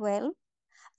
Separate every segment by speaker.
Speaker 1: 12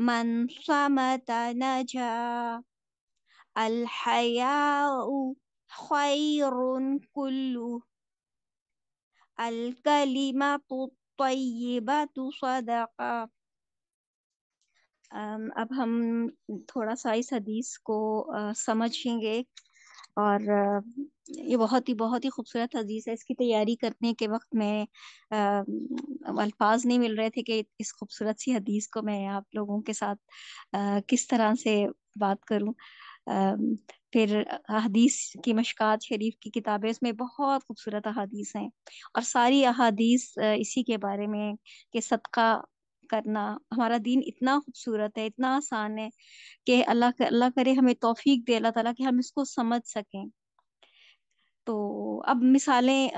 Speaker 1: من صمت نجا الحیاء خیر کلہ الکلمۃ الطیبۃ صدقہ۔ اب ہم تھوڑا سا اس حدیث کو سمجھیں گے، اور یہ بہت ہی خوبصورت حدیث ہے۔ اس کی تیاری کرنے کے وقت میں الفاظ نہیں مل رہے تھے کہ اس خوبصورت سی حدیث کو میں آپ لوگوں کے ساتھ کس طرح سے بات کروں۔ پھر احادیث کی مشکات شریف کی کتابیں، اس میں بہت خوبصورت احادیث ہیں، اور ساری احادیث اسی کے بارے میں کہ صدقہ کرنا۔ ہمارا دین اتنا خوبصورت ہے، اتنا آسان ہے کہ اللہ کرے ہمیں توفیق دے اللہ تعالیٰ کہ ہم اس کو سمجھ سکیں۔ تو اب مثالیں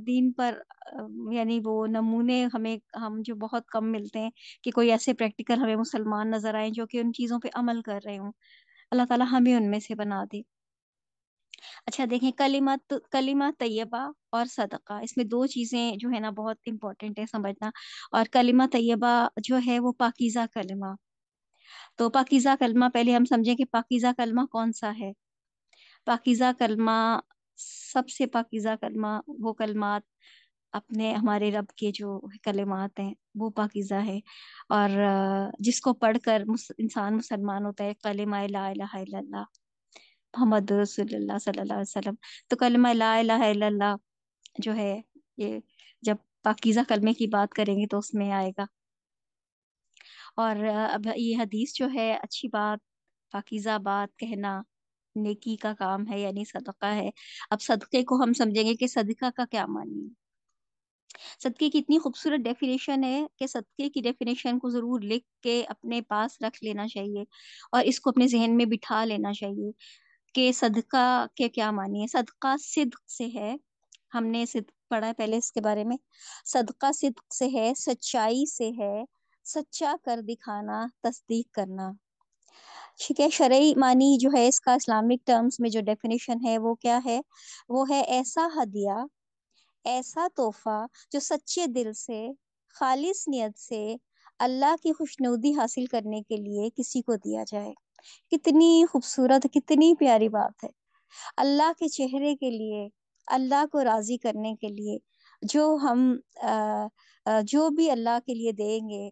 Speaker 1: دین پر یعنی وہ نمونے ہم جو بہت کم ملتے ہیں کہ کوئی ایسے پریکٹیکل ہمیں مسلمان نظر آئیں جو کہ ان چیزوں پہ عمل کر رہے ہوں۔ اللہ تعالیٰ ہمیں ان میں سے بنا دے۔ اچھا دیکھیں، کلمہ طیبہ اور صدقہ، اس میں دو چیزیں جو ہے نا بہت امپورٹنٹ ہے سمجھنا۔ اور کلمہ طیبہ جو ہے وہ پاکیزہ کلمہ۔ تو پاکیزہ کلمہ پہلے ہم سمجھیں کہ پاکیزہ کلمہ کون سا ہے۔ پاکیزہ کلمہ، سب سے پاکیزہ کلمہ وہ کلمات اپنے ہمارے رب کے جو کلمات ہیں وہ پاکیزہ ہے، اور جس کو پڑھ کر انسان مسلمان ہوتا ہے، کلمہ لا الہ الا اللہ محمد رسول اللہ صلی اللہ علیہ وسلم۔ تو کلمہ لا الہ الا اللہ جو ہے، یہ جب پاکیزہ کلمے کی بات کریں گے تو اس میں آئے گا۔ اور اب یہ حدیث جو ہے، اچھی بات، پاکیزہ بات کہنا نیکی کا کام ہے، یعنی صدقہ ہے۔ اب صدقے کو ہم سمجھیں گے کہ صدقہ کا کیا معنی ہے۔ صدقے کی اتنی خوبصورت ڈیفینیشن ہے کہ صدقے کی ڈیفینیشن کو ضرور لکھ کے اپنے پاس رکھ لینا چاہیے، اور اس کو اپنے ذہن میں بٹھا لینا چاہیے کہ صدقہ کے کیا معنی ہے۔ صدقہ صدق سے ہے، ہم نے صدق پڑھا ہے پہلے اس کے بارے میں۔ صدقہ صدق سے ہے، سچائی سے ہے، سچا کر دکھانا، تصدیق کرنا۔ ٹھیک ہے، شرعی معنی جو ہے اس کا اسلامک ٹرمز میں جو ڈیفینیشن ہے وہ کیا ہے؟ وہ ہے ایسا ہدیہ، ایسا تحفہ جو سچے دل سے، خالص نیت سے اللہ کی خوشنودی حاصل کرنے کے لیے کسی کو دیا جائے۔ کتنی خوبصورت، کتنی پیاری بات ہے۔ اللہ کے چہرے کے لیے، اللہ کو راضی کرنے کے لیے جو ہم جو بھی اللہ کے لیے دیں گے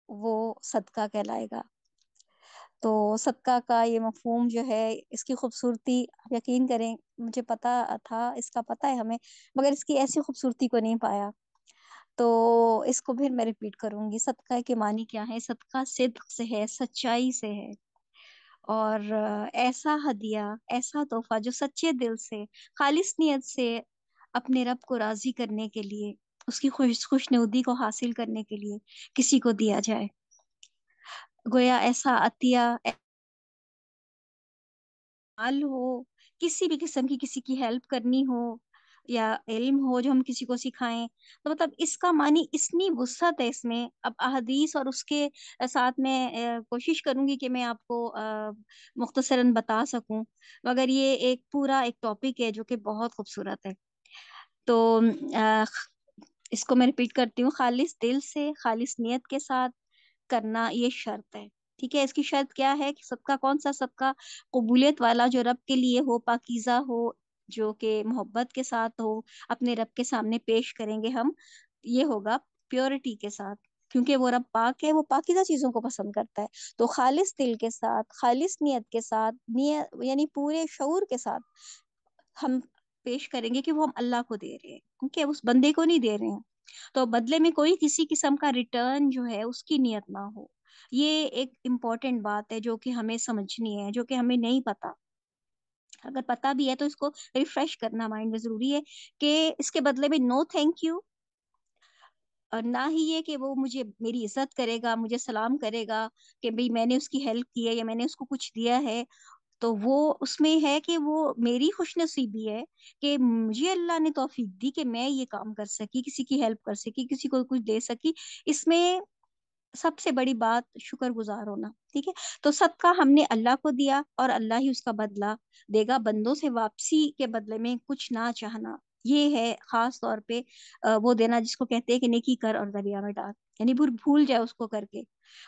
Speaker 1: وہ صدقہ کہلائے گا۔ تو صدقہ کا یہ مفہوم جو ہے، اس کی خوبصورتی، یقین کریں مجھے پتا تھا، اس کا پتہ ہے ہمیں، مگر اس کی ایسی خوبصورتی کو نہیں پایا۔ تو اس کو پھر میں ریپیٹ کروں گی۔ صدقہ کے معنی کیا ہے؟ صدقہ صدق سے ہے، سچائی سے ہے، اور ایسا ہدیہ، ایسا تحفہ جو سچے دل سے، خالص نیت سے اپنے رب کو راضی کرنے کے لیے، اس کی خوشنودی کو حاصل کرنے کے لیے کسی کو دیا جائے۔ گویا ایسا عطیہ، مال ہو، کسی بھی قسم کی کسی کی ہیلپ کرنی ہو، یا علم ہو جو ہم کسی کو سکھائیں، تو مطلب اس کا معنی اتنی وسعت ہے اس میں۔ اب احادیث اور اس کے ساتھ میں کوشش کروں گی کہ میں آپ کو مختصراً بتا سکوں، مگر یہ ایک پورا ایک ٹاپک ہے جو کہ بہت خوبصورت ہے۔ تو آ، اس کو میں ریپیٹ کرتی ہوں، خالص دل سے، خالص نیت کے ساتھ کرنا، یہ شرط ہے۔ ٹھیک ہے، اس کی شرط کیا ہے کہ صدقہ کون سا صدقہ؟ قبولیت والا، جو رب کے لیے ہو، پاکیزہ ہو، جو کہ محبت کے ساتھ ہو، اپنے رب کے سامنے پیش کریں گے ہم، یہ ہوگا پیورٹی کے ساتھ، کیونکہ وہ رب پاک ہے، وہ پاکیزہ چیزوں کو پسند کرتا ہے۔ تو خالص دل کے ساتھ، خالص نیت کے ساتھ، نیت یعنی پورے شعور کے ساتھ ہم پیش کریں گے کہ وہ ہم اللہ کو دے رہے ہیں، کیونکہ اس بندے کو نہیں دے رہے ہیں، تو بدلے میں کوئی کسی قسم کا ریٹرن جو ہے اس کی نیت نہ ہو۔ یہ ایک امپورٹنٹ بات ہے جو کہ ہمیں سمجھنی ہے، جو کہ ہمیں نہیں پتا۔ اگر پتا بھی ہے تو اس کو ریفریش کرنا مائنڈ میں ضروری ہے کہ اس کے بدلے میں نو تھینک یو، اور نہ ہی یہ کہ وہ مجھے میری عزت کرے گا، مجھے سلام کرے گا کہ بھئی میں نے اس کی ہیلپ کی ہے یا میں نے اس کو کچھ دیا ہے، تو وہ اس میں ہے کہ وہ میری خوش نصیبی ہے کہ مجھے اللہ نے توفیق دی کہ میں یہ کام کر سکی، کسی کی ہیلپ کر سکی، کسی کو کچھ دے سکی۔ اس میں سب سے بڑی بات شکر گزار ہونا۔ ٹھیک ہے، تو صدقہ ہم نے اللہ کو دیا اور اللہ ہی اس کا بدلہ دے گا، بندوں سے واپسی کے بدلے میں کچھ نہ چاہنا۔ یہ ہے خاص طور پہ وہ دینا جس کو کہتے ہیں کہ نیکی کر اور دریا میں ڈال۔ یعنی بھول جائے اس کو کر کے،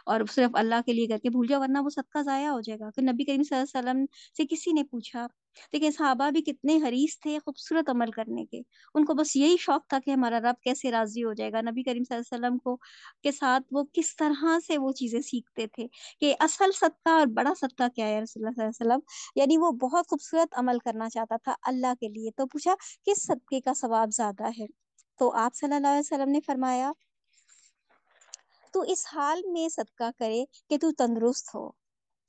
Speaker 1: اور صرف اللہ کے لیے کر کے بھول جائے، ورنہ وہ صدقہ ضائع ہو جائے گا. پھر نبی کریم صلی اللہ علیہ وسلم سے کسی نے پوچھا، لیکن صحابہ بھی کتنے حریص تھے خوبصورت عمل کرنے کے، ان کو بس یہی شوق تھا کہ ہمارا رب کیسے راضی ہو جائے گا. نبی کریم صلی اللہ علیہ وسلم کو کے ساتھ وہ کس طرح سے وہ چیزیں سیکھتے تھے کہ اصل صدقہ اور بڑا صدقہ کیا ہے رسول اللہ صلی اللہ علیہ وسلم. یعنی وہ بہت خوبصورت عمل کرنا چاہتا تھا اللہ کے لیے. تو پوچھا کس صدقے کا ثواب زیادہ ہے؟ تو آپ صلی اللہ علیہ وسلم نے فرمایا تو اس حال میں صدقہ کرے کہ تو تندرست ہو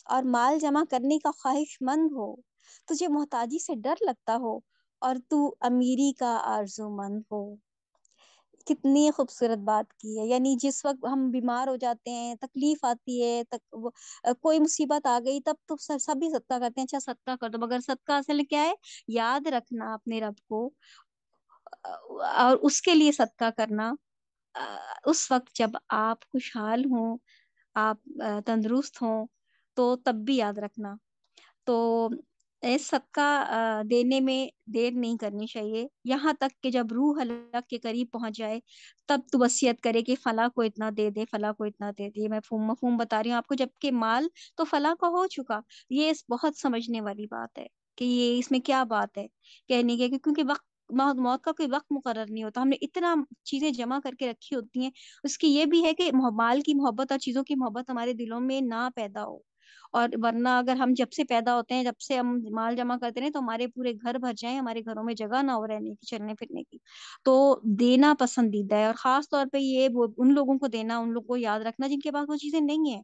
Speaker 1: اور مال جمع کرنے کا خواہش مند ہو، تجھے محتاجی سے ڈر لگتا ہو اور تو امیری کا آرزو مند ہو. کتنی خوبصورت بات کی ہے. یعنی جس وقت ہم بیمار ہو جاتے ہیں، تکلیف آتی ہے، کوئی مصیبت آ گئی، تب تو سبھی صدقہ کرتے ہیں، اچھا صدقہ کر دو، مگر صدقہ اصل میں کیا ہے؟ یاد رکھنا اپنے رب کو، اور اس کے لیے صدقہ کرنا اس وقت جب آپ خوشحال ہوں، آپ تندرست ہوں، تو تب بھی یاد رکھنا. تو اس صدقہ دینے میں دیر نہیں کرنی چاہیے، یہاں تک کہ جب روح اللہ کے قریب پہنچ جائے تب تو وصیت کرے کہ فلاں کو اتنا دے دے، فلاں کو اتنا دے دے. میں مفہوم بتا رہی ہوں آپ کو، جبکہ مال تو فلاں کا ہو چکا. یہ بہت سمجھنے والی بات ہے کہ یہ اس میں کیا بات ہے کہنے کے، کیونکہ وقت موت کا کوئی وقت مقرر نہیں ہوتا. ہم نے اتنا چیزیں جمع کر کے رکھی ہوتی ہیں. اس کی یہ بھی ہے کہ مال کی محبت اور چیزوں کی محبت ہمارے دلوں میں نہ پیدا ہو. اور ورنہ اگر ہم جب سے پیدا ہوتے ہیں، جب سے ہم مال جمع کرتے ہیں تو ہمارے پورے گھر بھر جائیں، ہمارے گھروں میں جگہ نہ ہو رہنے کی، چلنے پھرنے کی. تو دینا پسندیدہ ہے، اور خاص طور پہ یہ ان لوگوں کو دینا، ان لوگوں کو یاد رکھنا جن کے پاس وہ چیزیں نہیں ہیں.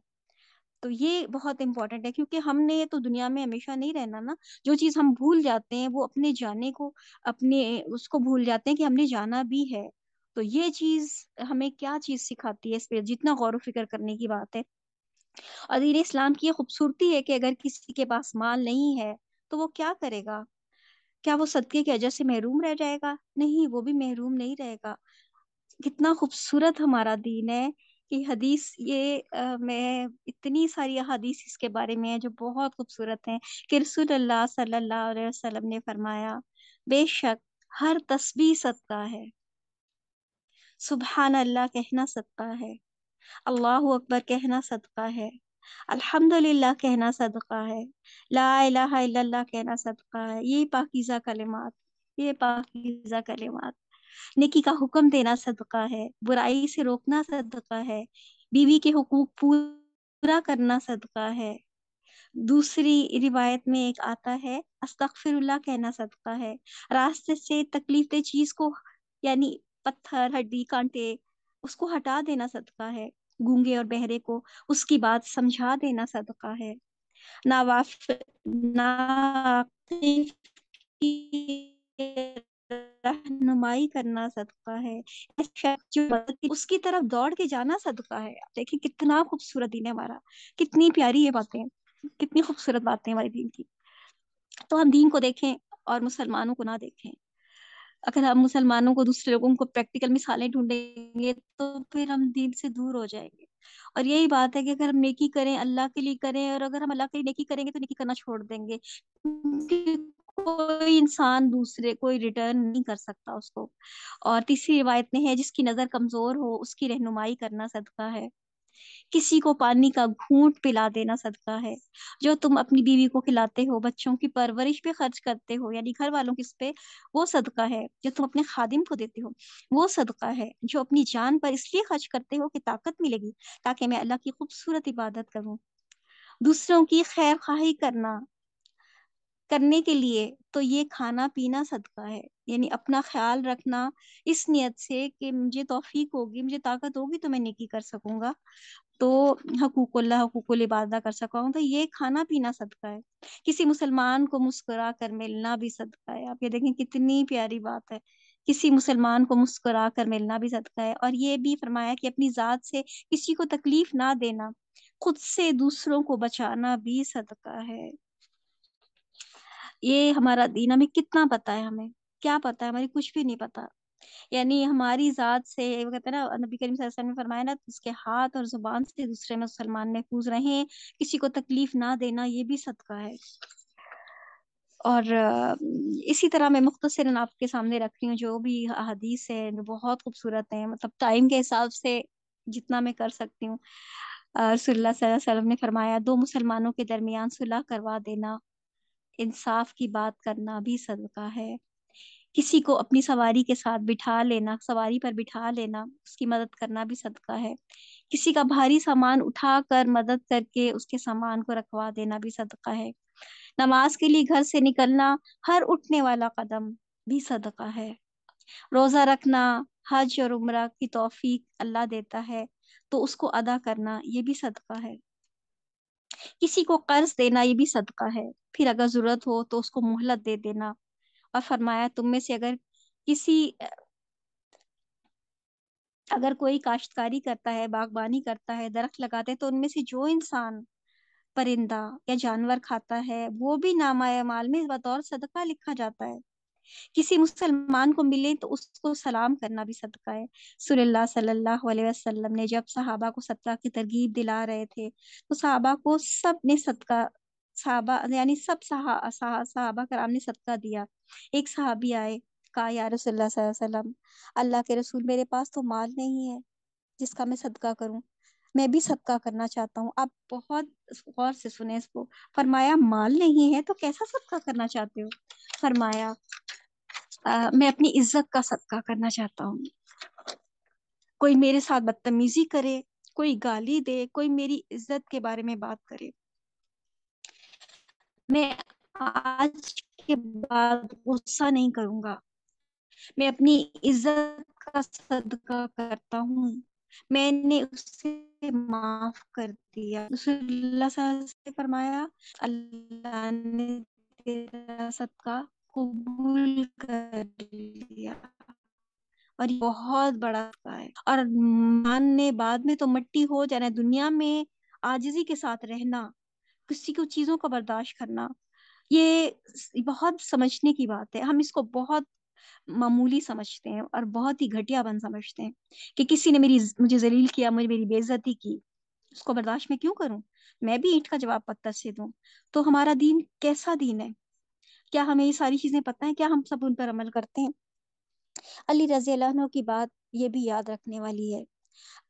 Speaker 1: تو یہ بہت امپورٹنٹ ہے، کیونکہ ہم نے تو دنیا میں ہمیشہ نہیں رہنا نا. جو چیز ہم بھول جاتے ہیں وہ اپنے جانے کو، اپنے اس کو بھول جاتے ہیں کہ ہم نے جانا بھی ہے. تو یہ چیز ہمیں کیا چیز سکھاتی ہے، اس پہ جتنا غور و فکر کرنے کی بات ہے. اور دین اسلام کی یہ خوبصورتی ہے کہ اگر کسی کے پاس مال نہیں ہے تو وہ کیا کرے گا؟ کیا وہ صدقے کے اجر سے محروم رہ جائے گا؟ نہیں، وہ بھی محروم نہیں رہے گا. کتنا خوبصورت ہمارا دین ہے کہ حدیث یہ میں اتنی ساری احادیث اس کے بارے میں ہے جو بہت خوبصورت ہیں کہ رسول اللہ صلی اللہ علیہ وسلم نے فرمایا بے شک ہر تسبیح صدقہ ہے، سبحان اللہ کہنا صدقہ ہے، اللہ اکبر کہنا صدقہ ہے، الحمدللہ کہنا صدقہ ہے، لا الہ الا اللہ کہنا صدقہ ہے. یہ پاکیزہ کلمات، یہ پاکیزہ کلمات. نیکی کا حکم دینا صدقہ ہے، برائی سے روکنا صدقہ ہے، بیوی کے حقوق پورا کرنا صدقہ ہے. دوسری روایت میں ایک آتا ہے استغفر اللہ کہنا صدقہ ہے. راستے سے تکلیف دہ چیز کو، یعنی پتھر، ہڈی، کانٹے، اس کو ہٹا دینا صدقہ ہے. گونگے اور بہرے کو اس کی بات سمجھا دینا صدقہ ہے. ناواقف کی رہنمائی کرنا صدقہ ہے. اس کی طرف دوڑ کے جانا صدقہ ہے. دیکھیں کتنا خوبصورت دین ہے ہمارا، کتنی پیاری یہ باتیں، کتنی خوبصورت باتیں ہمارے دین کی. تو ہم دین کو دیکھیں اور مسلمانوں کو نہ دیکھیں. اگر ہم مسلمانوں کو، دوسرے لوگوں کو پریکٹیکل مثالیں ڈھونڈیں گے تو پھر ہم دین سے دور ہو جائیں گے. اور یہی بات ہے کہ اگر ہم نیکی کریں اللہ کے لیے کریں، اور اگر ہم اللہ کے لیے نیکی کریں گے تو نیکی کرنا چھوڑ دیں گے، کیونکہ کوئی انسان دوسرے کوئی ریٹرن نہیں کر سکتا اس کو. اور تیسری روایت میں ہے جس کی نظر کمزور ہو اس کی رہنمائی کرنا صدقہ ہے. کسی کو پانی کا گھونٹ پلا دینا صدقہ ہے. جو تم اپنی بیوی کو کھلاتے ہو، بچوں کی پرورش پہ خرچ کرتے ہو، یعنی گھر والوں کس پہ، وہ صدقہ ہے. جو تم اپنے خادم کو دیتے ہو وہ صدقہ ہے. جو اپنی جان پر اس لیے خرچ کرتے ہو کہ طاقت ملے گی تاکہ میں اللہ کی خوبصورت عبادت کروں. دوسروں کی خیر خواہی کرنے کے لیے تو یہ کھانا پینا صدقہ ہے. یعنی اپنا خیال رکھنا اس نیت سے کہ مجھے توفیق ہوگی، مجھے طاقت ہوگی تو میں نیکی کر سکوں گا، تو حقوق اللہ، حقوق العبادہ کر سکا ہوں. تو یہ کھانا پینا صدقہ ہے. کسی مسلمان کو مسکرا کر ملنا بھی صدقہ ہے. آپ یہ دیکھیں کتنی پیاری بات ہے، کسی مسلمان کو مسکرا کر ملنا بھی صدقہ ہے. اور یہ بھی فرمایا کہ اپنی ذات سے کسی کو تکلیف نہ دینا، خود سے دوسروں کو بچانا بھی صدقہ ہے. یہ ہمارا دین ہمیں کتنا پتا ہے، ہمیں کیا پتا ہے؟ ہماری کچھ بھی نہیں پتا. یعنی ہماری ذات سے وہ کہتے ہیں نا، نبی کریم صلی اللہ علیہ وسلم نے فرمایا نا، اس کے ہاتھ اور زبان سے دوسرے مسلمان محفوظ رہیں، کسی کو تکلیف نہ دینا، یہ بھی صدقہ ہے. اور اسی طرح میں مختصراً آپ کے سامنے رکھ رہی ہوں جو بھی احادیث ہے جو بہت خوبصورت ہیں، مطلب ٹائم کے حساب سے جتنا میں کر سکتی ہوں۔ رسول اللہ صلی اللہ علیہ وسلم نے فرمایا دو مسلمانوں کے درمیان صلح کروا دینا، انصاف کی بات کرنا بھی صدقہ ہے۔ کسی کو اپنی سواری کے ساتھ بٹھا لینا، سواری پر بٹھا لینا، اس کی مدد کرنا بھی صدقہ ہے۔ کسی کا بھاری سامان اٹھا کر مدد کر کے اس کے سامان کو رکھوا دینا بھی صدقہ ہے۔ نماز کے لیے گھر سے نکلنا، ہر اٹھنے والا قدم بھی صدقہ ہے۔ روزہ رکھنا، حج اور عمرہ کی توفیق اللہ دیتا ہے تو اس کو ادا کرنا یہ بھی صدقہ ہے۔ کسی کو قرض دینا یہ بھی صدقہ ہے، پھر اگر ضرورت ہو تو اس کو مہلت دے دینا۔ اور فرمایا تم میں سے کسی اگر کوئی کاشتکاری کرتا ہے، باغبانی کرتا ہے، درخت لگاتے ہیں، تو ان میں سے جو انسان پرندہ یا جانور کھاتا ہے وہ بھی نامہ اعمال میں بطور صدقہ لکھا جاتا ہے۔ کسی مسلمان کو ملے تو اس کو سلام کرنا بھی صدقہ ہے۔ صلی اللہ علیہ وسلم نے جب صحابہ کو صدقہ کی ترغیب دلا رہے تھے تو صحابہ کو سب نے صدقہ، صحابہ یعنی سب صحابہ کرام نے صدقہ دیا۔ ایک صحابی آئے، کہا یا رسول اللہ صلی اللہ علیہ وسلم، اللہ کے رسول میرے پاس تو مال نہیں ہے جس کا میں صدقہ کروں، میں بھی صدقہ کرنا چاہتا ہوں۔ آپ بہت غور سے سنیں اس کو۔ فرمایا مال نہیں ہے تو کیسا صدقہ کرنا چاہتے ہو؟ فرمایا میں اپنی عزت کا صدقہ کرنا چاہتا ہوں۔ کوئی میرے ساتھ بدتمیزی کرے، کوئی گالی دے، کوئی میری عزت کے بارے میں بات کرے، میں آج کے بعد غصہ نہیں کروں گا، میں اپنی عزت کا صدقہ کرتا ہوں، میں نے اسے معاف کر دیا۔ رسول اللہ صلی اللہ علیہ وسلم نے فرمایا اللہ نے تیرا صدقہ قبول کر لیا، اور یہ بہت بڑا صدقہ ہے۔ اور ماننے بعد میں تو مٹی ہو جانا، دنیا میں عاجزی کے ساتھ رہنا، کسی کو چیزوں کا برداشت کرنا، یہ بہت سمجھنے کی بات ہے۔ ہم اس کو بہت معمولی سمجھتے ہیں اور بہت ہی گھٹیا بن سمجھتے ہیں کہ کسی نے مجھے ذلیل کیا، مجھے میری بے عزتی کی، اس کو برداشت میں کیوں کروں، میں بھی اینٹ کا جواب پتھر سے دوں۔ تو ہمارا دین کیسا دین ہے؟ کیا ہمیں یہ ساری چیزیں پتہ ہیں؟ کیا ہم سب ان پر عمل کرتے ہیں؟ علی رضی اللہ عنہ کی بات یہ بھی یاد رکھنے والی ہے،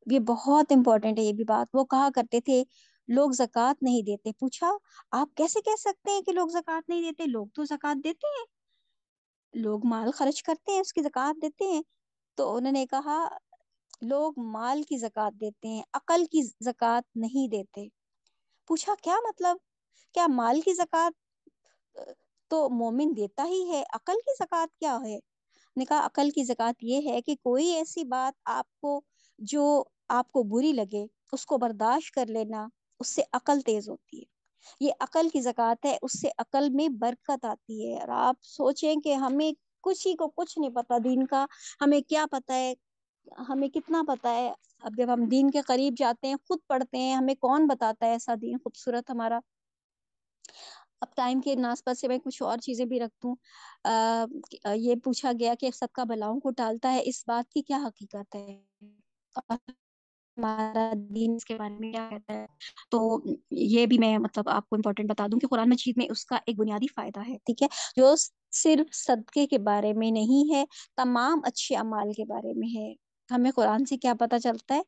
Speaker 1: یہ بہت امپورٹنٹ ہے یہ بھی بات۔ وہ کہا کرتے تھے لوگ زکوٰۃ نہیں دیتے۔ پوچھا آپ کیسے کہہ سکتے ہیں کہ لوگ زکوٰۃ نہیں دیتے؟ لوگ تو زکوٰۃ دیتے ہیں، لوگ مال خرچ کرتے ہیں، اس کی زکوٰۃ دیتے ہیں۔ تو انہوں نے کہا لوگ مال کی زکوٰۃ دیتے ہیں، عقل کی زکوٰۃ نہیں دیتے۔ پوچھا کیا مطلب؟ کیا مال کی زکوٰۃ تو مومن دیتا ہی ہے، عقل کی زکوٰۃ کیا ہے؟ نے کہا عقل کی زکوٰۃ یہ ہے کہ کوئی ایسی بات آپ کو جو آپ کو بری لگے اس کو برداشت کر لینا، اس سے عقل تیز ہوتی ہے، یہ عقل کی زکوٰۃ ہے، اس سے عقل میں برکت آتی ہے۔ اور آپ سوچیں کہ ہمیں کچھ ہی کو کچھ نہیں پتا دین کا، ہمیں کیا پتا ہے، ہمیں کتنا پتا ہے؟ اب جب ہم دین کے قریب جاتے ہیں، خود پڑھتے ہیں، ہمیں کون بتاتا ہے ایسا دین خوبصورت ہمارا؟ اب ٹائم کے ناسپت سے میں کچھ اور چیزیں بھی رکھ دوں۔ یہ پوچھا گیا کہ صدقہ بلاؤں کو ٹالتا ہے، اس بات کی کیا حقیقت ہے اور ہمارا دین اس کے بارے میں کیا کہتا ہے؟ تو یہ بھی میں مطلب آپ کو امپورٹنٹ بتا دوں کہ قرآن مجید میں اس کا ایک بنیادی فائدہ ہے، ٹھیک ہے، جو صرف صدقے کے بارے میں نہیں ہے، تمام اچھے اعمال کے بارے میں ہے۔ ہمیں قرآن سے کیا پتہ چلتا ہے؟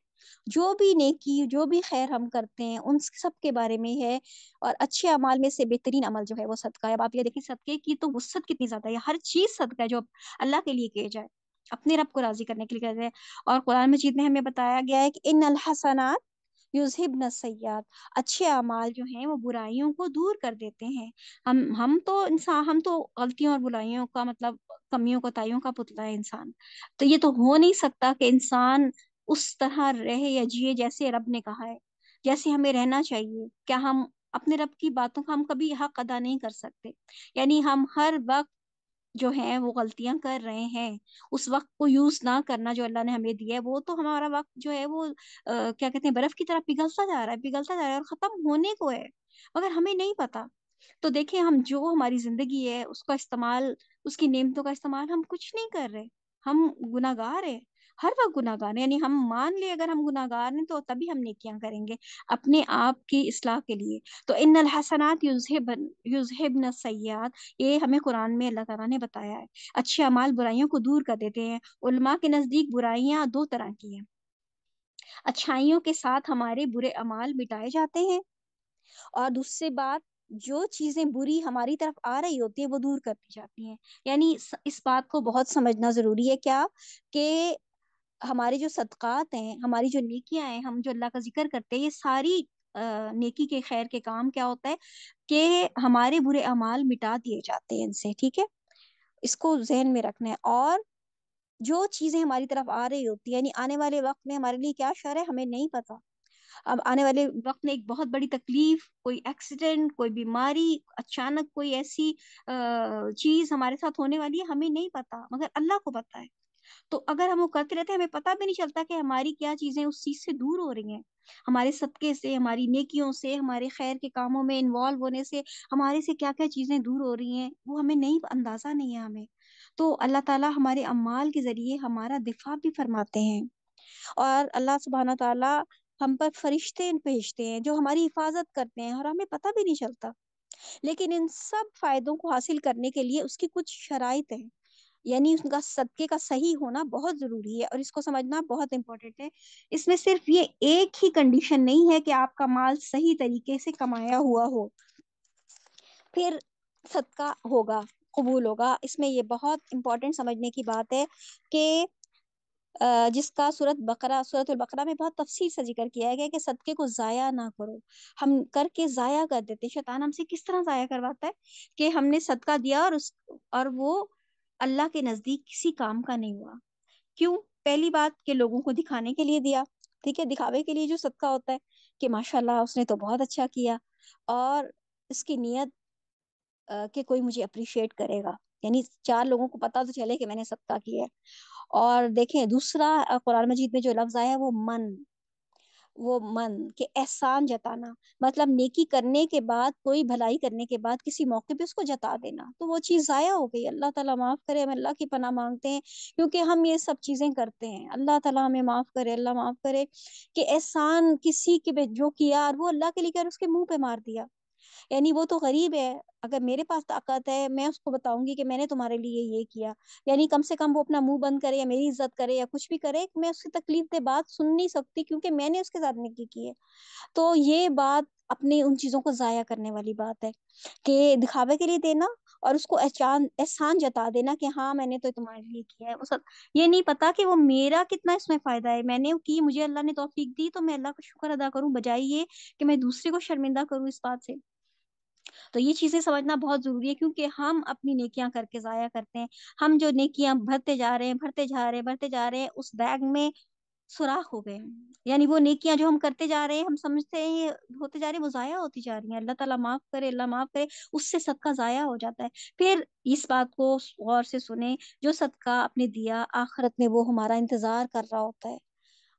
Speaker 1: جو بھی نیکی، جو بھی خیر ہم کرتے ہیں ان سب کے بارے میں ہے۔ اور اچھے اعمال میں سے بہترین عمل جو ہے وہ صدقہ ہے۔ اب آپ یہ دیکھیں صدقے کی تو وسعت کتنی زیادہ ہے، ہر چیز صدقہ ہے جو اللہ کے لیے کیے جائے، اپنے رب کو راضی کرنے کے لیے کیا جائے۔ اور قرآن مجید میں ہمیں بتایا گیا ہے کہ ان الحسنات یذہبن السیئات، اچھے اعمال جو ہیں وہ برائیوں کو دور کر دیتے ہیں۔ ہم تو انسان، ہم تو غلطیوں اور برائیوں کا مطلب کمیوں کوتاہیوں کا پتلا ہے انسان۔ تو یہ تو ہو نہیں سکتا کہ انسان اس طرح رہے یا جیے جیسے رب نے کہا ہے، جیسے ہمیں رہنا چاہیے۔ کیا ہم اپنے رب کی باتوں کا ہم کبھی حق ادا نہیں کر سکتے؟ یعنی ہم ہر وقت جو ہیں وہ غلطیاں کر رہے ہیں، اس وقت کو یوز نہ کرنا جو اللہ نے ہمیں دیا ہے، وہ تو ہمارا وقت جو ہے وہ کیا کہتے ہیں برف کی طرح پگھلتا جا رہا ہے، پگھلتا جا رہا ہے اور ختم ہونے کو ہے، مگر ہمیں نہیں پتا۔ تو دیکھیں ہم جو ہماری زندگی ہے اس کا استعمال، اس کی نعمتوں کا استعمال ہم کچھ نہیں کر رہے، ہم گناہگار ہیں، ہر وقت گناہگار ہیں۔ یعنی ہم مان لیں اگر ہم گناہگار ہیں تو تبھی ہم نیکیاں کریں گے اپنے آپ کی اصلاح کے لیے۔ تو ان الحسنات یذہبن السیئات، یہ ہمیں قرآن میں اللہ تعالیٰ نے بتایا ہے۔ اچھے اعمال برائیوں کو دور کر دیتے ہیں۔ علماء کے نزدیک برائیاں دو طرح کی ہیں، اچھائیوں کے ساتھ ہمارے برے اعمال مٹائے جاتے ہیں، اور دوسری بات، جو چیزیں بری ہماری طرف آ رہی ہوتی ہیں وہ دور کر دی جاتی ہیں۔ یعنی اس بات کو بہت سمجھنا ضروری ہے، کیا کہ ہمارے جو صدقات ہیں، ہماری جو نیکیاں ہیں، ہم جو اللہ کا ذکر کرتے ہیں، یہ ساری نیکی کے خیر کے کام کیا ہوتا ہے کہ ہمارے برے اعمال مٹا دیے جاتے ہیں ان سے، ٹھیک ہے؟ اس کو ذہن میں رکھنا ہے۔ اور جو چیزیں ہماری طرف آ رہی ہوتی ہیں، یعنی آنے والے وقت میں ہمارے لیے کیا شر ہے ہمیں نہیں پتا۔ اب آنے والے وقت میں ایک بہت بڑی تکلیف، کوئی ایکسیڈنٹ، کوئی بیماری، اچانک کوئی ایسی چیز ہمارے ساتھ ہونے والی ہے، ہمیں نہیں پتا، مگر اللہ کو پتا ہے۔ تو اگر ہم وہ کرتے رہتے ہیں، ہمیں پتہ بھی نہیں چلتا کہ ہماری کیا چیزیں اس چیز سے دور ہو رہی ہیں، ہمارے صدقے سے، ہماری نیکیوں سے، ہمارے خیر کے کاموں میں انوالو ہونے سے ہمارے سے کیا کیا چیزیں دور ہو رہی ہیں، وہ ہمیں نہیں، اندازہ نہیں ہے ہمیں۔ تو اللہ تعالیٰ ہمارے اعمال کے ذریعے ہمارا دفاع بھی فرماتے ہیں، اور اللہ سبحانہ تعالیٰ ہم پر فرشتے بھیجتے ہیں جو ہماری حفاظت کرتے ہیں، اور ہمیں پتہ بھی نہیں چلتا۔ لیکن ان سب فائدوں کو حاصل کرنے کے لیے اس کی کچھ شرائط ہیں، یعنی اس کا صدقے کا صحیح ہونا بہت ضروری ہے، اور اس کو سمجھنا بہت امپورٹنٹ ہے۔ اس میں صرف یہ ایک ہی کنڈیشن نہیں ہے کہ آپ کا مال صحیح طریقے سے کمایا ہوا ہو، پھر صدقہ ہوگا، قبول ہوگا۔ اس میں یہ بہت امپورٹنٹ سمجھنے کی بات ہے کہ جس کا سورۃ البقرہ میں بہت تفصیل سے ذکر کیا گیا کہ صدقے کو ضائع نہ کرو۔ ہم کر کے ضائع کر دیتے، شیطان ہم سے کس طرح ضائع کرواتا ہے کہ ہم نے صدقہ دیا اور وہ اللہ کے نزدیک کسی کام کا نہیں ہوا۔ کیوں؟ پہلی بات کہ لوگوں کو دکھانے کے لیے دیا، ٹھیک ہے، دکھاوے کے لیے جو صدقہ ہوتا ہے کہ ماشاءاللہ اس نے تو بہت اچھا کیا، اور اس کی نیت کہ کوئی مجھے اپریشیٹ کرے گا، یعنی چار لوگوں کو پتا تو چلے کہ میں نے صدقہ کیا ہے۔ اور دیکھیں دوسرا قرآن مجید میں جو لفظ آیا ہے وہ من کہ احسان جتانا، مطلب نیکی کرنے کے بعد، کوئی بھلائی کرنے کے بعد کسی موقع پہ اس کو جتا دینا، تو وہ چیز ضائع ہو گئی۔ اللہ تعالیٰ معاف کرے، ہم اللہ کی پناہ مانگتے ہیں کیونکہ ہم یہ سب چیزیں کرتے ہیں۔ اللہ تعالیٰ ہمیں معاف کرے، اللہ معاف کرے کہ احسان کسی کے جو کیا اور وہ اللہ کے لیے کیا، اس کے منہ پہ مار دیا۔ یعنی وہ تو غریب ہے، اگر میرے پاس طاقت ہے میں اس کو بتاؤں گی کہ میں نے تمہارے لیے یہ کیا، یعنی کم سے کم وہ اپنا منہ بند کرے یا میری عزت کرے یا کچھ بھی کرے، میں اس کی تکلیف دہ بات سن نہیں سکتی کیونکہ میں نے اس کے ساتھ نیکی کی ہے۔ تو یہ بات اپنی ان چیزوں کو ضائع کرنے والی بات ہے کہ دکھاوے کے لیے دینا اور اس کو احسان جتا دینا کہ ہاں میں نے تو تمہارے لیے کیا ہے، یہ نہیں پتا کہ وہ میرا کتنا اس میں فائدہ ہے، میں نے کی، مجھے اللہ نے توفیق دی تو میں اللہ کا شکر ادا کروں، بجائے یہ کہ میں دوسرے کو شرمندہ کروں اس بات سے۔ تو یہ چیزیں سمجھنا بہت ضروری ہے کیونکہ ہم اپنی نیکیاں کر کے ضائع کرتے ہیں، ہم جو نیکیاں بھرتے جا رہے ہیں، بھرتے جا رہے ہیں، اس بیگ میں سوراخ ہو گئے ہیں، یعنی وہ نیکیاں جو ہم کرتے جا رہے ہیں، ہم سمجھتے ہیں یہ ہوتے جا رہے ہیں، وہ ضائع ہوتی جا رہی ہیں۔ اللہ تعالیٰ معاف کرے، اللہ معاف کرے، اس سے صدقہ ضائع ہو جاتا ہے۔ پھر اس بات کو غور سے سنیں، جو صدقہ آپ نے دیا آخرت میں وہ ہمارا انتظار کر رہا ہوتا ہے،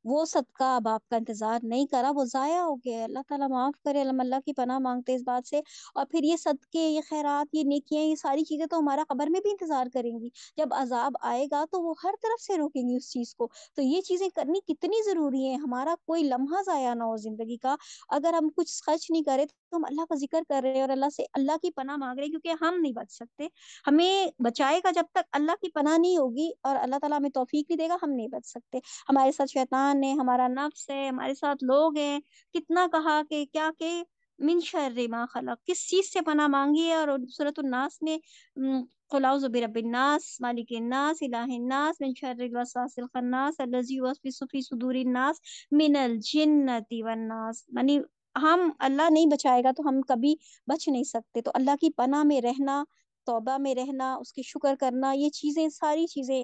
Speaker 1: وہ صدقہ اب آپ کا انتظار نہیں کرا، وہ ضائع ہو گیا ہے۔ اللہ تعالیٰ معاف کرے، اللہ کی پناہ مانگتے اس بات سے۔ اور پھر یہ صدقے، یہ خیرات، یہ نیکیاں، یہ ساری چیزیں تو ہمارا قبر میں بھی انتظار کریں گی، جب عذاب آئے گا تو وہ ہر طرف سے روکیں گی اس چیز کو۔ تو یہ چیزیں کرنی کتنی ضروری ہیں، ہمارا کوئی لمحہ ضائع نہ ہو زندگی کا۔ اگر ہم کچھ خرچ نہیں کرے تو ہم اللہ کا ذکر کر رہے ہیں اور اللہ سے اللہ کی پناہ مانگ رہے ہیں، کیونکہ ہم نہیں بچ سکتے، ہمیں بچائے گا جب تک اللہ کی پناہ نہیں ہوگی، اور اللہ تعالیٰ ہمیں توفیق نہیں دے گا، ہم نہیں بچ سکتے۔ ہمارے ساتھ شیطان ہے، ہمارا نفس ہے، ہمارے ساتھ لوگ ہیں، کتنا کہا کہ کیا کہ من شر ما خلق، کس چیز سے پناہ مانگی ہے، اور سورۃ الناس میں قل اعوذ برب الناس مالک الناس الہ الناس من شر الوسواس الخناس الذی یوسوس فی صدور الناس من الجنۃ والناس، یعنی ہم اللہ نہیں بچائے گا تو ہم کبھی بچ نہیں سکتے۔ تو اللہ کی پناہ میں رہنا، توبہ میں رہنا، اس کی شکر کرنا، یہ چیزیں، ساری چیزیں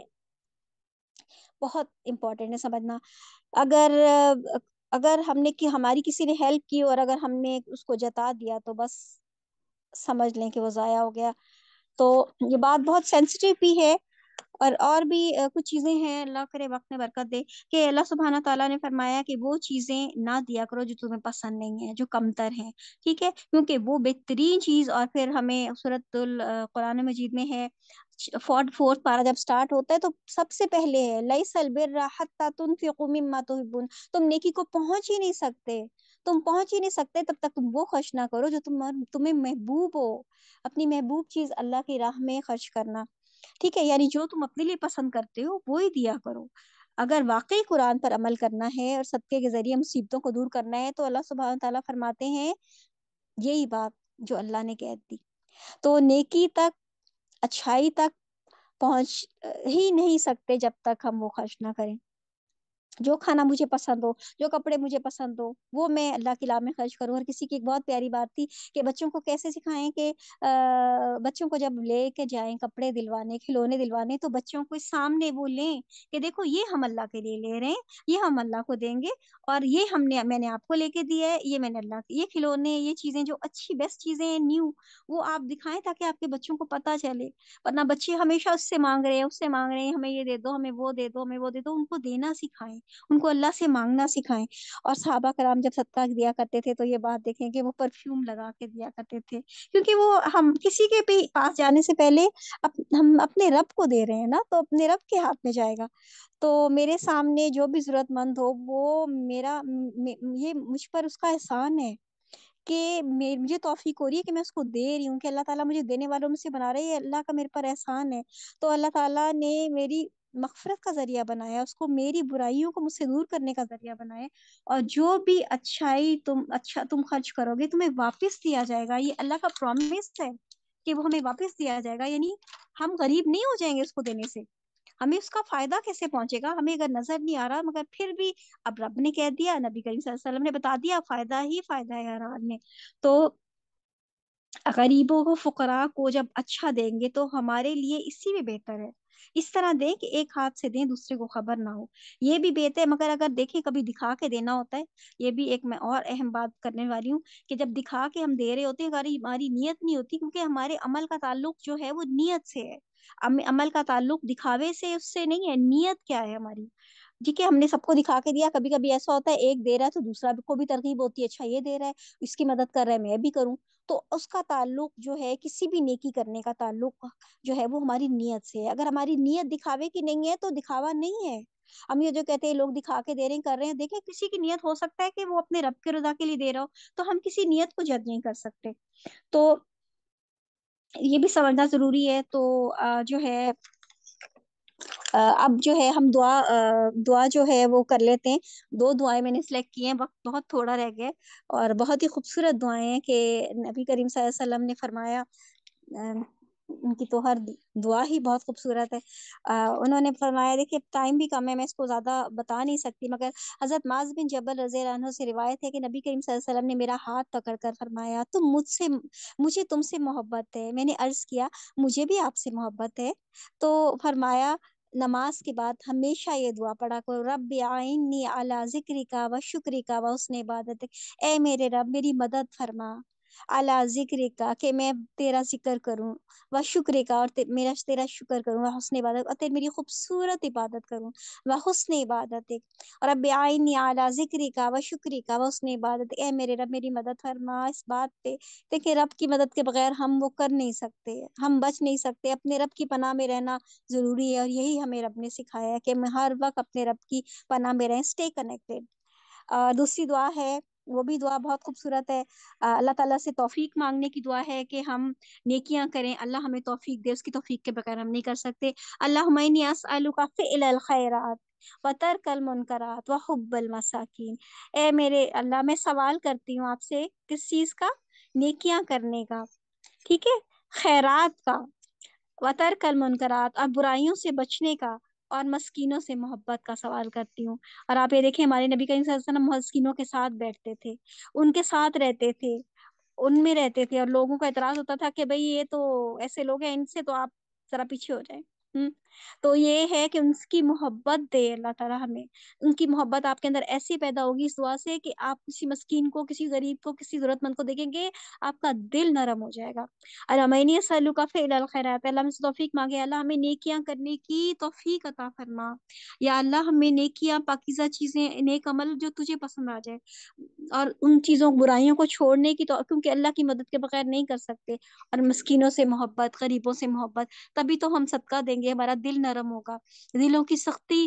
Speaker 1: بہت امپورٹنٹ ہے سمجھنا۔ اگر اگر ہم نے ہماری کسی نے ہیلپ کی اور اگر ہم نے اس کو جتا دیا تو بس سمجھ لیں کہ وہ ضائع ہو گیا۔ تو یہ بات بہت سینسیٹیو بھی ہے، اور بھی کچھ چیزیں ہیں، اللہ کرے وقت میں برکت دے، کہ اللہ سبحانہ تعالیٰ نے فرمایا کہ وہ چیزیں نہ دیا کرو جو تمہیں پسند نہیں ہیں، جو کمتر ہیں، ٹھیک ہے، کیونکہ وہ بہترین چیز۔ اور پھر ہمیں سورۃ القرآن مجید میں ہے، فورتھ پارہ جب سٹارٹ ہوتا ہے تو سب سے پہلے ہے لیس البر حتی تنفقوا مما تحبون، تم نیکی کو پہنچ ہی نہیں سکتے، تب تک تم وہ خرچ نہ کرو جو تمہیں محبوب ہو، اپنی محبوب چیز اللہ کی راہ میں خرچ کرنا، ٹھیک ہے، یعنی جو تم اپنے لیے پسند کرتے ہو وہی دیا کرو۔ اگر واقعی قرآن پر عمل کرنا ہے اور صدقے کے ذریعے مصیبتوں کو دور کرنا ہے تو اللہ سبحانہ تعالیٰ فرماتے ہیں یہی بات جو اللہ نے کہہ دی. تو نیکی تک، اچھائی تک پہنچ ہی نہیں سکتے جب تک ہم وہ خرچ نہ کریں. جو کھانا مجھے پسند ہو، جو کپڑے مجھے پسند ہو، وہ میں اللہ کی راہ میں خرچ کروں. اور کسی کی ایک بہت پیاری بات تھی کہ بچوں کو کیسے سکھائیں کہ بچوں کو جب لے کے جائیں کپڑے دلوانے، کھلونے دلوانے، تو بچوں کو سامنے وہ لیں کہ دیکھو یہ ہم اللہ کے لیے لے رہے ہیں، یہ ہم اللہ کو دیں گے، اور یہ میں نے آپ کو لے کے دیا ہے، یہ میں نے اللہ یہ کھلونے، یہ چیزیں جو اچھی بیسٹ چیزیں ہیں نیو، وہ آپ دکھائیں تاکہ آپ کے بچوں کو پتہ چلے. ورنہ بچے ہمیشہ اس سے مانگ رہے ہیں، اس سے مانگ رہے ہیں، ہمیں یہ دے دو، ہمیں وہ دے دو، ہمیں وہ دے دو. ان کو دینا سکھائیں، ان کو اللہ سے مانگنا سکھائیں. اور صحابہ کرام جب صدقہ دیا کرتے تھے تو یہ بات دیکھیں کہ وہ پرفیوم لگا کے دیا کرتے تھے، کیونکہ وہ ہم کسی کے بھی پاس جانے سے پہلے ہم اپنے رب کو دے رہے ہیں نا، تو اپنے رب کے ہاتھ میں جائے گا. تو میرے سامنے جو بھی ضرورت مند ہو، وہ یہ مجھ پر اس کا احسان ہے کہ مجھے توفیق ہو رہی ہے کہ میں اس کو دے رہی ہوں، کہ اللہ تعالیٰ مجھے دینے والوں میں سے بنا رہے ہیں، اللہ کا میرے پر احسان ہے. تو اللہ تعالیٰ نے میری مغفرت کا ذریعہ بنایا، اس کو میری برائیوں کو مجھ سے دور کرنے کا ذریعہ بنایا. اور جو بھی تم خرچ کرو گے تمہیں واپس دیا جائے گا. یہ اللہ کا پرومس ہے کہ وہ ہمیں واپس دیا جائے گا، یعنی ہم غریب نہیں ہو جائیں گے اس کو دینے سے. ہمیں اس کا فائدہ کیسے پہنچے گا ہمیں اگر نظر نہیں آ رہا، مگر پھر بھی اب رب نے کہہ دیا، نبی کریم صلی اللہ علیہ وسلم نے بتا دیا، فائدہ ہی فائدہ ہے ہر حال میں. تو غریبوں کو، فقراء کو جب اچھا دیں گے تو ہمارے لیے اسی میں بہتر ہے. اس طرح دیں کہ ایک ہاتھ سے دیں دوسرے کو خبر نہ ہو، یہ بھی بہتر ہے. مگر اگر دیکھیں کبھی دکھا کے دینا ہوتا ہے، یہ بھی ایک میں اور اہم بات کرنے والی ہوں کہ جب دکھا کے ہم دے رہے ہوتے ہیں، ہماری نیت نہیں ہوتی، کیونکہ ہمارے عمل کا تعلق جو ہے وہ نیت سے ہے. عمل کا تعلق دکھاوے سے اس سے نہیں ہے، نیت کیا ہے ہماری. ٹھیک ہے، ہم نے سب کو دکھا کے دیا. کبھی کبھی ایسا ہوتا ہے ایک دے رہا ہے تو دوسرا کو بھی ترغیب ہوتی ہے، اچھا یہ دے رہا ہے، اس کی مدد کر رہا ہے، میں بھی کروں. تو اس کا تعلق جو ہے، کسی بھی نیکی کرنے کا تعلق جو ہے وہ ہماری نیت سے ہے. اگر ہماری نیت دکھاوے کی نہیں ہے تو دکھاوا نہیں ہے. ہم یہ جو کہتے ہیں لوگ دکھا کے دے رہے ہیں، کر رہے ہیں، دیکھیں کسی کی نیت ہو سکتا ہے کہ وہ اپنے رب کے رضا کے لیے دے رہا ہو، تو ہم کسی نیت کو جج نہیں کر سکتے. تو یہ بھی سمجھنا ضروری ہے. تو جو ہے اب جو ہے ہم دعا جو ہے وہ کر لیتے ہیں. 2 دعائیں میں نے سلیکٹ کی ہیں، وقت بہت تھوڑا رہ گیا، اور بہت ہی خوبصورت دعائیں ہیں کہ نبی کریم صلی اللہ علیہ وسلم نے فرمایا. ان کی تو ہر دعا ہی بہت خوبصورت ہے. انہوں نے فرمایا، دیکھیے ٹائم بھی کم ہے، میں اس کو زیادہ بتا نہیں سکتی، مگر حضرت معاذ بن جبل رضی اللہ عنہ سے روایت ہے کہ نبی کریم صلی اللہ علیہ وسلم نے میرا ہاتھ پکڑ کر فرمایا، مجھے تم سے محبت ہے. میں نے عرض کیا مجھے بھی آپ سے محبت ہے. تو فرمایا نماز کے بعد ہمیشہ یہ دعا پڑھا کرو، رب اعیننی علی ذکرک و شکرک و حسن عبادتک. اے میرے رب میری مدد فرما، اعلی ذکر کا کہ میں تیرا ذکر کروں، و شکر کا اور میرا تیرا شکر کروں، و حسن عبادت اور میری خوبصورت عبادت کروں، و حسن عبادت. اور رب اعیننی اعلی ذکر کا و شکر کا و حسن عبادت. اے میرے رب میری مدد فرما اس بات پہ. دیکھیں رب کی مدد کے بغیر ہم وہ کر نہیں سکتے، ہم بچ نہیں سکتے. اپنے رب کی پناہ میں رہنا ضروری ہے، اور یہی ہمیں رب نے سکھایا ہے کہ ہم ہر وقت اپنے رب کی پناہ میں رہیں. Stay connected. دوسری دعا ہے، وہ بھی دعا بہت خوبصورت ہے. اللہ تعالیٰ سے توفیق مانگنے کی دعا ہے کہ ہم نیکیاں کریں، اللہ ہمیں توفیق دے، اس کی توفیق کے بغیر ہم نہیں کر سکتے. اللہم انی اسألک فعل الخیرات وترک المنکرات وحب المساکین. اے میرے اللہ، میں سوال کرتی ہوں آپ سے کس چیز کا؟ نیکیاں کرنے کا، ٹھیک ہے، خیرات کا، وترک المنکرات اور برائیوں سے بچنے کا، اور مسکینوں سے محبت کا سوال کرتی ہوں. اور آپ یہ دیکھیں ہمارے نبی کریم صلی اللہ علیہ وسلم مسکینوں کے ساتھ بیٹھتے تھے، ان کے ساتھ رہتے تھے، ان میں رہتے تھے. اور لوگوں کا اعتراض ہوتا تھا کہ بھئی یہ تو ایسے لوگ ہیں، ان سے تو آپ ذرا پیچھے ہو جائیں. تو یہ ہے کہ ان کی محبت دے اللہ تعالیٰ ہمیں. ان کی محبت آپ کے اندر ایسی پیدا ہوگی اس دعا سے کہ آپ کسی مسکین کو، کسی غریب کو، کسی ضرورت مند کو دیکھیں گے آپ کا دل نرم ہو جائے گا. الامین سلو کا فعل الخیرات. اللہ ہم سے توفیق مانگے، اللہ ہمیں نیکیاں کرنے کی توفیق عطا فرما. یا اللہ ہمیں نیکیاں، پاکیزہ چیزیں، نیک عمل جو تجھے پسند آ جائے، اور ان چیزوں برائیوں کو چھوڑنے کی، تو کیونکہ اللہ کی مدد کے بغیر نہیں کر سکتے. اور مسکینوں سے محبت، غریبوں سے محبت، تبھی تو ہم صدقہ دیں گے، ہمارا دل نرم ہوگا. دلوں کی سختی